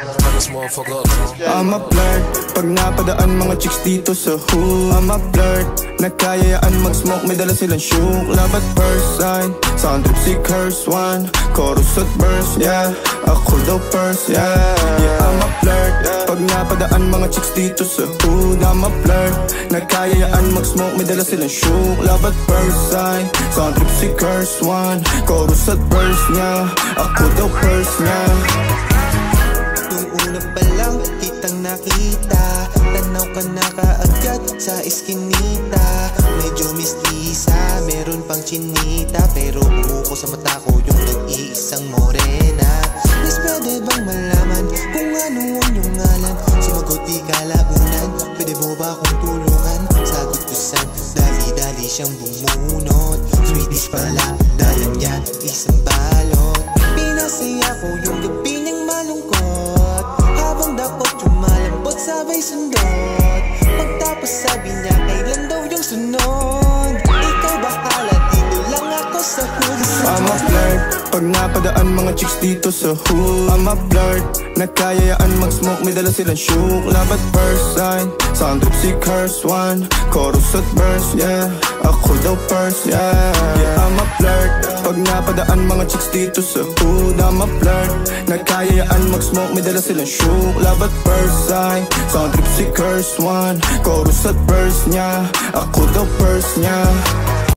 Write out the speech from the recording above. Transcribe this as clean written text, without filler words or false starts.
I'm a flirt, pag napadaan mga chicks dito sa hood. I'm a flirt, nakayayaan mag-smoke, may dala silang shook. Love at first sight, sound trip si curse one. Chorus at verse, yeah, ako daw first, yeah. Yeah, I'm a flirt, pag napadaan mga chicks dito sa hood. I'm a flirt, nakayayaan mag-smoke, may dala silang shook. Love at first sight, sound trip si curse one. Chorus at verse, yeah, ako daw first, yeah. Una pa lang kitang nakita, tanaw ka na kaagad sa iskinita. Medyo mistisa, meron pang chinita, pero bumuko sa mata ko yung nag-iisang morena. Miss, pwede bang malaman kung ano ang iyong ngalan? Sumagot di kalaunan, pwede mo ba akong tulungan? Sagot ko san, dali-dali siyang bumunot. Sweeties pala, dala niya isang balot. Pinasaya ko yung gabi niyang malungkot, habang dapat lumalambot sabay sundot. Pagtapos sabi niya kailan daw yung sunod. Ikaw bahala, dito lang ako sa hood. I'm a flirt, pag napadaan mga chicks dito sa hood. I'm a flirt, nakayayaan mag-smoke, may dala silang shook. Love at first sight, sound trip si curse one. Chorus at verse, yeah, ako daw first, yeah. Yeah, I'm a flirt, pag napadaan mga chicks dito sa hood. I'm a flirt, nakayayaan mag-smoke, may dala silang shook. Love at first sight, sound trip si curse one. Chorus at verse niya, ako daw first niya.